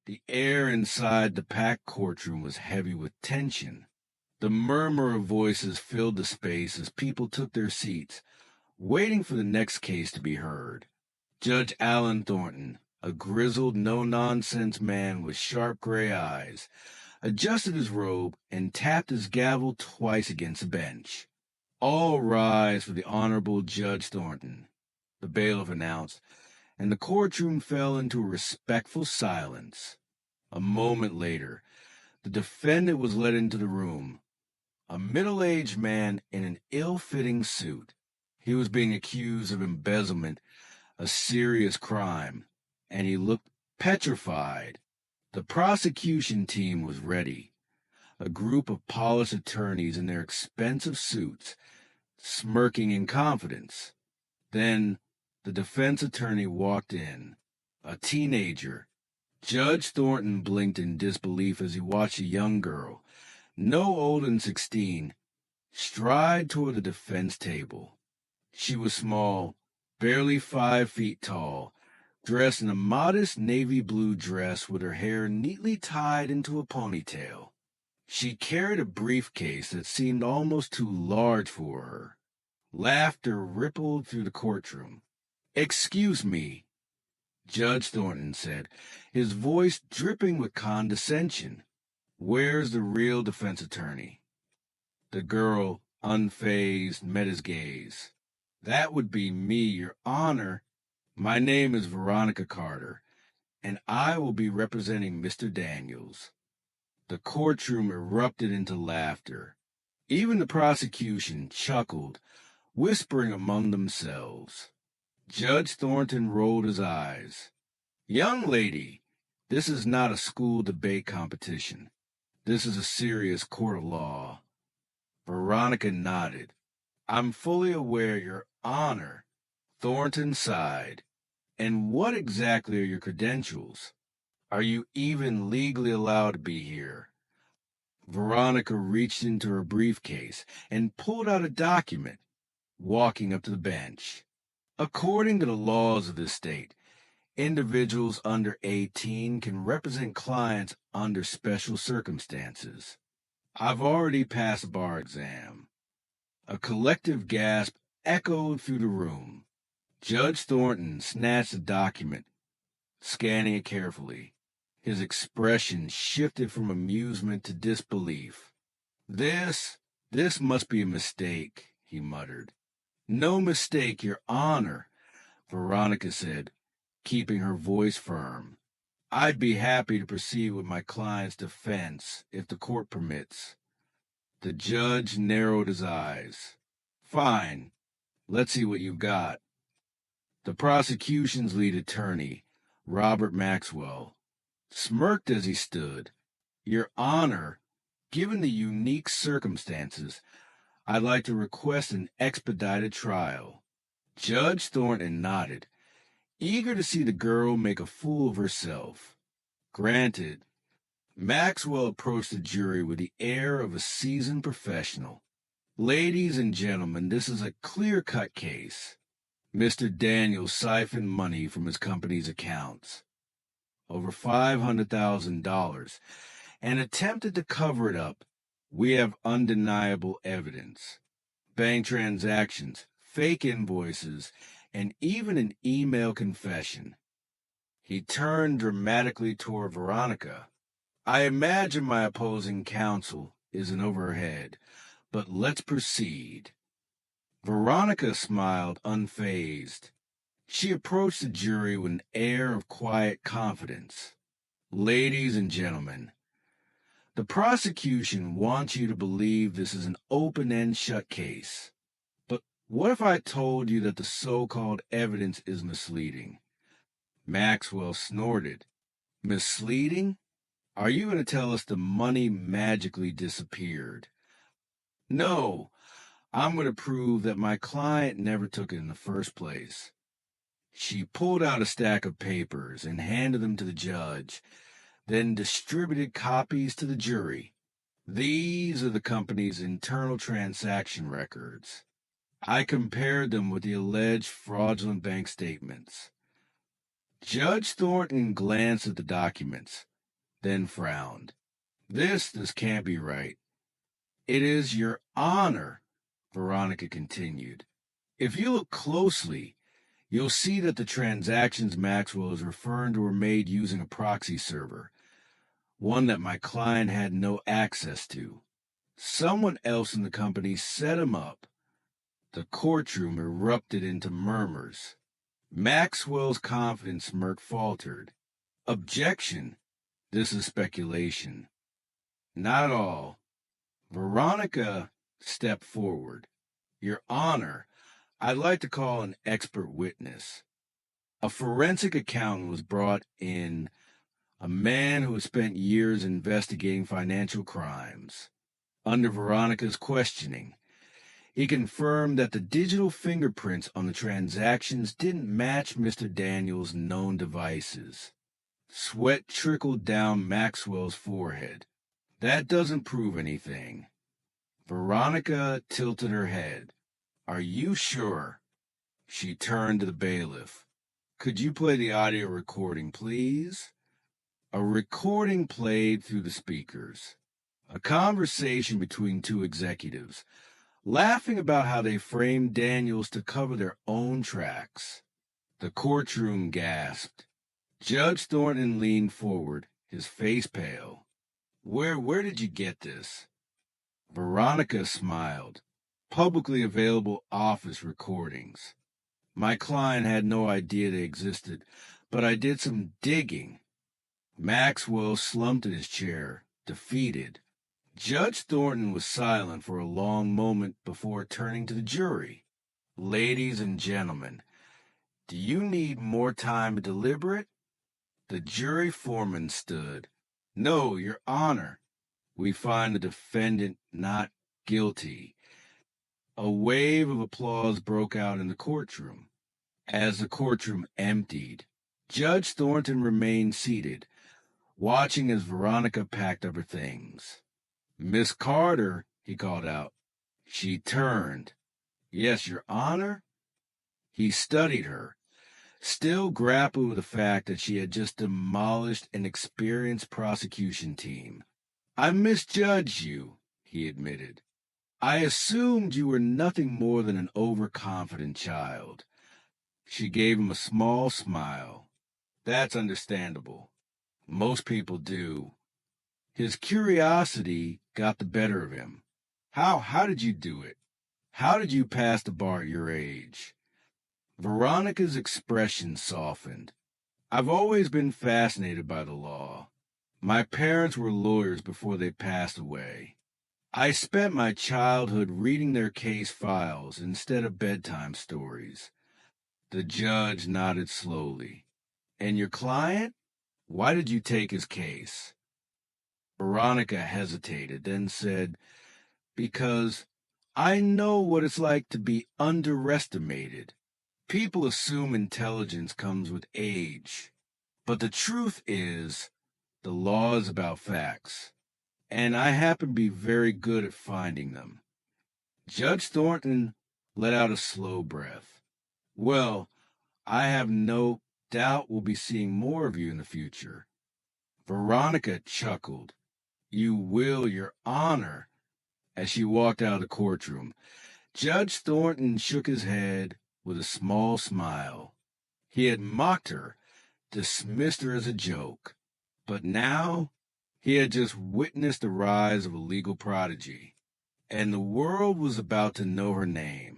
The air inside the packed courtroom was heavy with tension. The murmur of voices filled the space as people took their seats, waiting for the next case to be heard. Judge Allen Thornton, a grizzled, no-nonsense man with sharp gray eyes, adjusted his robe and tapped his gavel twice against the bench. "All rise for the Honorable Judge Thornton," the bailiff announced, and the courtroom fell into a respectful silence. A moment later, the defendant was led into the room, a middle-aged man in an ill-fitting suit. He was being accused of embezzlement, a serious crime, and he looked petrified. The prosecution team was ready, a group of polished attorneys in their expensive suits, smirking in confidence. Then the defense attorney walked in, a teenager. Judge Thornton blinked in disbelief as he watched a young girl, no older than 16, stride toward the defense table. She was small, barely 5 feet tall, dressed in a modest navy blue dress with her hair neatly tied into a ponytail. She carried a briefcase that seemed almost too large for her. Laughter rippled through the courtroom. "Excuse me," Judge Thornton said, his voice dripping with condescension. "Where's the real defense attorney?" The girl, unfazed, met his gaze. "That would be me, Your Honor. My name is Veronica Carter, and I will be representing Mr. Daniels." The courtroom erupted into laughter. Even the prosecution chuckled, whispering among themselves. Judge Thornton rolled his eyes. "Young lady, this is not a school debate competition. This is a serious court of law." Veronica nodded. "I'm fully aware, Your Honor." Thornton sighed. "And what exactly are your credentials? Are you even legally allowed to be here?" Veronica reached into her briefcase and pulled out a document, walking up to the bench. "According to the laws of this state, individuals under 18 can represent clients under special circumstances. I've already passed the bar exam." A collective gasp echoed through the room. Judge Thornton snatched the document, scanning it carefully. His expression shifted from amusement to disbelief. This must be a mistake," he muttered. "No mistake, Your Honor," Veronica said, keeping her voice firm. "I'd be happy to proceed with my client's defense if the court permits." The judge narrowed his eyes. "Fine. Let's see what you've got." The prosecution's lead attorney, Robert Maxwell, smirked as he stood. "Your Honor, given the unique circumstances, I'd like to request an expedited trial." Judge Thornton nodded, eager to see the girl make a fool of herself. "Granted." Maxwell approached the jury with the air of a seasoned professional. "Ladies and gentlemen, this is a clear-cut case. Mr. Daniels siphoned money from his company's accounts, over $500,000, and attempted to cover it up. We have undeniable evidence. Bank transactions, fake invoices, and even an email confession." He turned dramatically toward Veronica. "I imagine my opposing counsel isn't over her head, but let's proceed." Veronica smiled unfazed. She approached the jury with an air of quiet confidence. "Ladies and gentlemen, the prosecution wants you to believe this is an open-end shut case. But what if I told you that the so-called evidence is misleading?" Maxwell snorted. "Misleading? Are you going to tell us the money magically disappeared?" "No, I'm going to prove that my client never took it in the first place." She pulled out a stack of papers and handed them to the judge, then distributed copies to the jury. "These are the company's internal transaction records. I compared them with the alleged fraudulent bank statements." Judge Thornton glanced at the documents, then frowned. This can't be right. It is your honor, Veronica continued. If you look closely, you'll see that the transactions Maxwell is referring to were made using a proxy server, one that my client had no access to. Someone else in the company set him up. The courtroom erupted into murmurs. Maxwell's confident smirk faltered. Objection. This is speculation. Not all. Veronica stepped forward. Your Honor, I'd like to call an expert witness. A forensic accountant was brought in, a man who has spent years investigating financial crimes. Under Veronica's questioning, he confirmed that the digital fingerprints on the transactions didn't match Mr. Daniels' known devices. Sweat trickled down Maxwell's forehead. That doesn't prove anything. Veronica tilted her head. Are you sure? She turned to the bailiff. Could you play the audio recording, please? A recording played through the speakers. A conversation between two executives, laughing about how they framed Daniels to cover their own tracks. The courtroom gasped. Judge Thornton leaned forward, his face pale. Where did you get this? Veronica smiled. Publicly available office recordings. My client had no idea they existed, but I did some digging. Maxwell slumped in his chair, defeated. Judge Thornton was silent for a long moment before turning to the jury. Ladies and gentlemen, do you need more time to deliberate? The jury foreman stood. No, Your Honor. We find the defendant not guilty. A wave of applause broke out in the courtroom. As the courtroom emptied, Judge Thornton remained seated, watching as Veronica packed up her things. Miss Carter, he called out. She turned. Yes, Your Honor? He studied her, still grappled with the fact that she had just demolished an experienced prosecution team. I misjudged you, he admitted. I assumed you were nothing more than an overconfident child. She gave him a small smile. That's understandable. Most people do. His curiosity got the better of him. How did you do it? How did you pass the bar at your age? Veronica's expression softened. I've always been fascinated by the law. My parents were lawyers before they passed away. I spent my childhood reading their case files instead of bedtime stories. The judge nodded slowly. And your client? Why did you take his case? Veronica hesitated, then said, Because I know what it's like to be underestimated. People assume intelligence comes with age. But the truth is, the law is about facts. And I happen to be very good at finding them. Judge Thornton let out a slow breath. Well, I have no doubt we'll be seeing more of you in the future. Veronica chuckled. You will, Your Honor. As she walked out of the courtroom, Judge Thornton shook his head with a small smile. He had mocked her, dismissed her as a joke. But now he had just witnessed the rise of a legal prodigy, and the world was about to know her name.